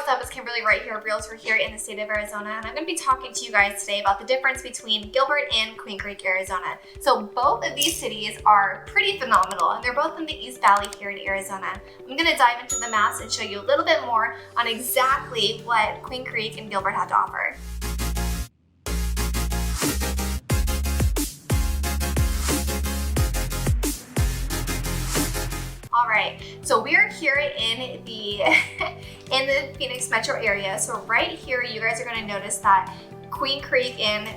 what's up? It's Kimberly right here, realtor here in the state of Arizona, and I'm going to be talking to you guys today about the difference between Gilbert and Queen Creek, Arizona. So both of these cities are pretty phenomenal, and they're both in the East Valley here in Arizona. I'm going to dive into the maps and show you a little bit more on exactly what Queen Creek and Gilbert have to offer. All right, so we're here in the in the Phoenix metro area. So right here, you guys are going to notice that Queen Creek and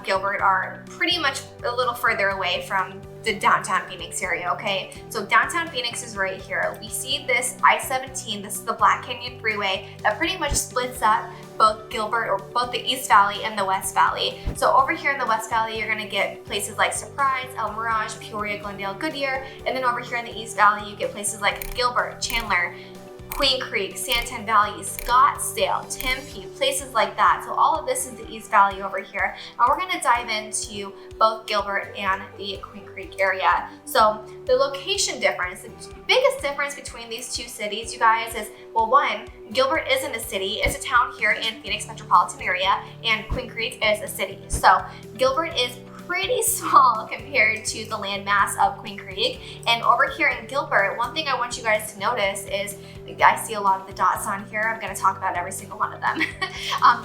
Gilbert are pretty much a little further away from the downtown Phoenix area, okay? So downtown Phoenix is right here. We see this I-17, this is the Black Canyon Freeway that pretty much splits up both Gilbert, or both the East Valley and the West Valley. So over here in the West Valley, you're gonna get places like Surprise, El Mirage, Peoria, Glendale, Goodyear, and then over here in the East Valley, you get places like Gilbert, Chandler, Queen Creek, Santan Valley, Scottsdale, Tempe, places like that. So all of this is the East Valley over here. And we're gonna dive into both Gilbert and the Queen Creek area. So the location difference, the biggest difference between these two cities, you guys, is, well, one, Gilbert isn't a city, it's a town here in Phoenix metropolitan area, and Queen Creek is a city. So Gilbert is pretty small compared to the landmass of Queen Creek. And over here in Gilbert, one thing I want you guys to notice is, I see a lot of the dots on here. I'm gonna talk about every single one of them.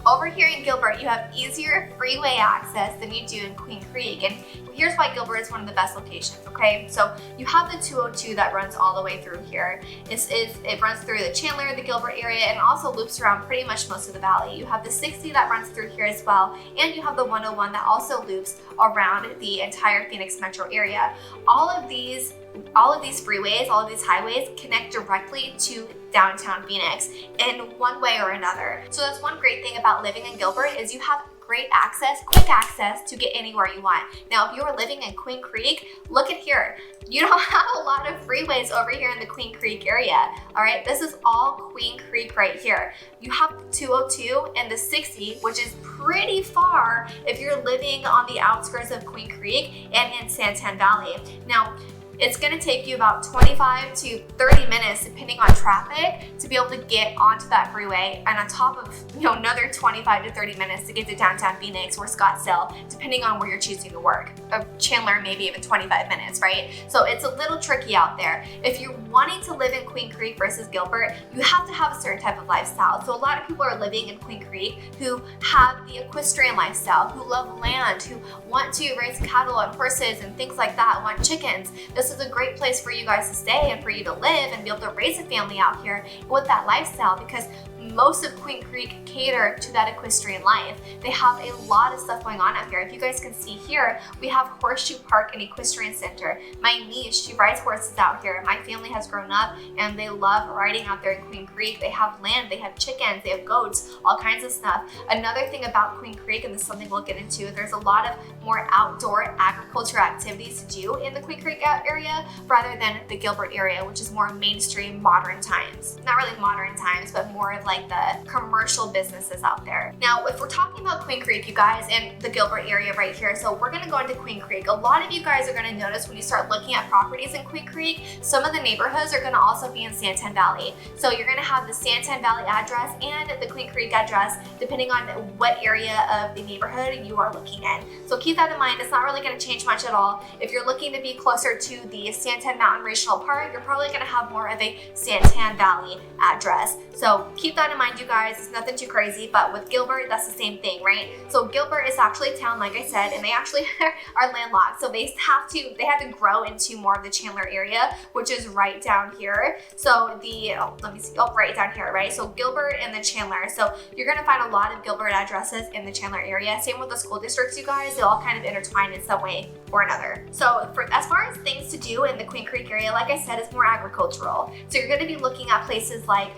Over here in Gilbert, you have easier freeway access than you do in Queen Creek. And here's why Gilbert is one of the best locations, okay? So you have the 202 that runs all the way through here. It runs through the Chandler, the Gilbert area, and also loops around pretty much most of the valley. You have the 60 that runs through here as well, and you have the 101 that also loops around the entire Phoenix metro area. All of these freeways, all of these highways connect directly to downtown Phoenix in one way or another. So that's one great thing about living in Gilbert, is you have great access, quick access to get anywhere you want. Now, if you are living in Queen Creek, look at here. You don't have a lot of freeways over here in the Queen Creek area, all right? This is all Queen Creek right here. You have the 202 and the 60, which is pretty far if you're living on the outskirts of Queen Creek and in Santan Valley. Now, it's gonna take you about 25 to 30 minutes, depending on traffic, to be able to get onto that freeway, and on top of, another 25 to 30 minutes to get to downtown Phoenix or Scottsdale, depending on where you're choosing to work. Chandler, maybe even 25 minutes, right? So it's a little tricky out there. If you're wanting to live in Queen Creek versus Gilbert, you have to have a certain type of lifestyle. So a lot of people are living in Queen Creek who have the equestrian lifestyle, who love land, who want to raise cattle and horses and things like that, want chickens. This is a great place for you guys to stay and for you to live and be able to raise a family out here with that lifestyle, because most of Queen Creek cater to that equestrian life. They have a lot of stuff going on out here. If you guys can see here, we have Horseshoe Park and Equestrian Center. My niece, she rides horses out here. My family has grown up and they love riding out there in Queen Creek. They have land, they have chickens, they have goats, all kinds of stuff. Another thing about Queen Creek, and this is something we'll get into, there's a lot of more outdoor agriculture activities to do in the Queen Creek area rather than the Gilbert area, which is more mainstream modern times. Not really modern times, but more of like the commercial businesses out there. Now, if we're talking about Queen Creek, you guys, and the Gilbert area right here, so we're gonna go into Queen Creek. A lot of you guys are gonna notice when you start looking at properties in Queen Creek, some of the neighborhoods are gonna also be in Santan Valley. So you're gonna have the Santan Valley address and the Queen Creek address, depending on what area of the neighborhood you are looking in. So keep that in mind. It's not really gonna change much at all. If you're looking to be closer to the Santan Mountain Regional Park, you're probably gonna have more of a Santan Valley address. So keep that in mind, you guys. It's nothing too crazy, but with Gilbert, that's the same thing, right? So Gilbert is actually a town, like I said, and they actually are landlocked. So they have to grow into more of the Chandler area, which is right down here. So right down here, right? So Gilbert and then Chandler. So you're gonna find a lot of Gilbert addresses in the Chandler area. Same with the school districts, you guys. They all kind of intertwine in some way or another. So as far as things to do in the Queen Creek area, like I said, it's more agricultural. So you're gonna be looking at places like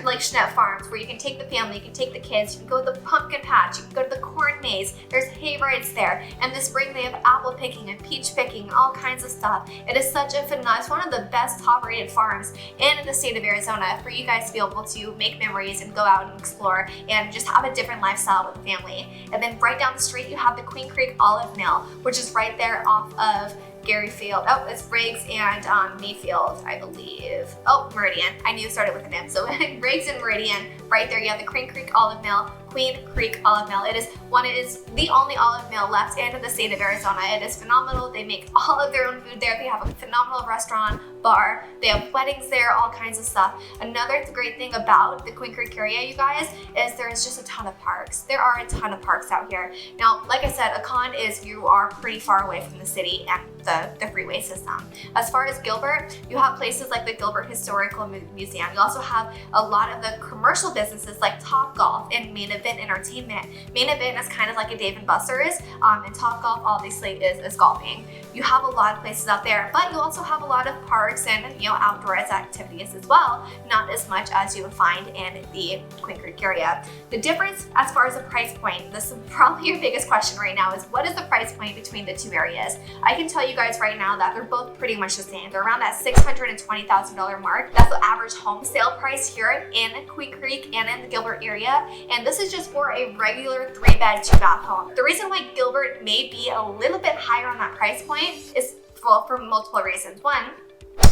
like Schnepp Farms, where you can take the family, you can take the kids, you can go to the pumpkin patch, you can go to the corn maze, there's hay rides there, and this spring they have apple picking and peach picking and all kinds of stuff. It is such a phenomenal, it's one of the best top rated farms in the state of Arizona for you guys to be able to make memories and go out and explore and just have a different lifestyle with the family. And then right down the street you have the Queen Creek Olive Mill, which is right there off of Garyfield. Oh, it's Riggs and Mayfield, I believe. Oh, Meridian. I knew it started with an M. So Riggs and Meridian, right there. You have the Queen Creek Olive Mill, Queen Creek Olive Mill. It is the only olive mill left in the state of Arizona. It is phenomenal. They make all of their own food there. They have a phenomenal restaurant, bar. They have weddings there, all kinds of stuff. Another great thing about the Queen Creek area, you guys, is there's just a ton of parks. There are a ton of parks out here. Now, like I said, a con is you are pretty far away from the city and the freeway system. As far as Gilbert, you have places like the Gilbert Historical Museum. You also have a lot of the commercial businesses like Topgolf and Main Event Entertainment. Main Event is kind of like a Dave & Buster's, and Topgolf obviously is golfing. You have a lot of places out there, but you also have a lot of parks and outdoor activities as well, not as much as you would find in the Queen Creek area. The difference as far as the price point, this is probably your biggest question right now, is what is the price point between the two areas? I can tell you guys right now that they're both pretty much the same. They're around that $620,000 mark. That's the average home sale price here in Queen Creek and in the Gilbert area. And this is just for a regular 3-bed, 2-bath home. The reason why Gilbert may be a little bit higher on that price point is, well, for multiple reasons. One,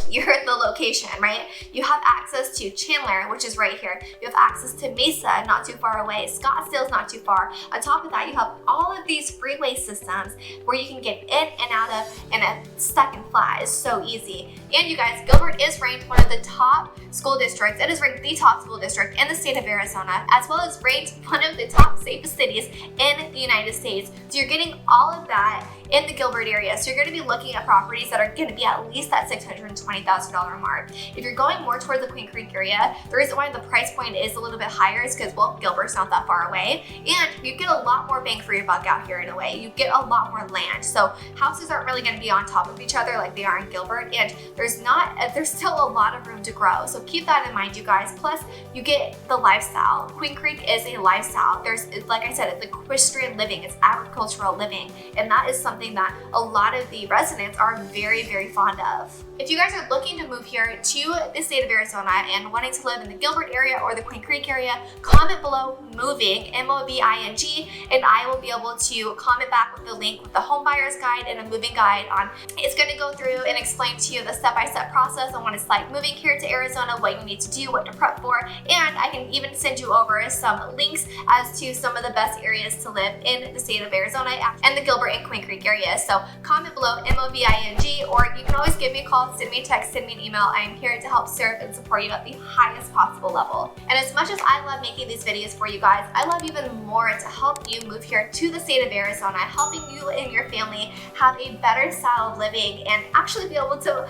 you're at the location, right? You have access to Chandler, which is right here. You have access to Mesa, not too far away. Scottsdale's not too far. On top of that, you have all of these freeway systems where you can get in and out of in a second flat. It's so easy. And you guys, Gilbert is ranked one of the top school districts. It is ranked the top school district in the state of Arizona, as well as ranked one of the top safest cities in the United States. So you're getting all of that in the Gilbert area. So you're going to be looking at properties that are going to be at least that $620,000 mark. If you're going more towards the Queen Creek area, the reason why the price point is a little bit higher is because, well, Gilbert's not that far away, and you get a lot more bang for your buck out here in a way. You get a lot more land. So houses aren't really going to be on top of each other like they are in Gilbert, and there's still a lot of room to grow. So keep that in mind, you guys. Plus, you get the lifestyle. Queen Creek is a lifestyle. Like I said, it's equestrian living, it's agricultural living, and that is something that a lot of the residents are very, very fond of. If you guys are looking to move here to the state of Arizona and wanting to live in the Gilbert area or the Queen Creek area, comment below moving, M-O-V-I-N-G, and I will be able to comment back with the link with the home buyer's guide and a moving guide on. It's going to go through and explain to you the step-by-step process on what it's like moving here to Arizona, what you need to do, what to prep for, and I can even send you over some links as to some of the best areas to live in the state of Arizona and the Gilbert and Queen Creek area. So comment below, M-O-V-I-N-G, or you can always give me a call, send me a text, send me an email. I am here to help serve and support you at the highest possible level. And as much as I love making these videos for you guys, I love even more to help you move here to the state of Arizona, helping you and your family have a better style of living and actually be able to,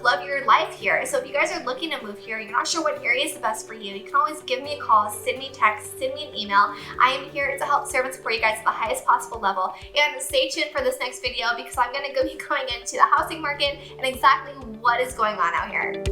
love your life here. So if you guys are looking to move here, you're not sure what area is the best for you, you can always give me a call, send me a text, send me an email. I am here to help serve and support you guys at the highest possible level. And stay tuned for this next video because I'm going to be going into the housing market and exactly what is going on out here.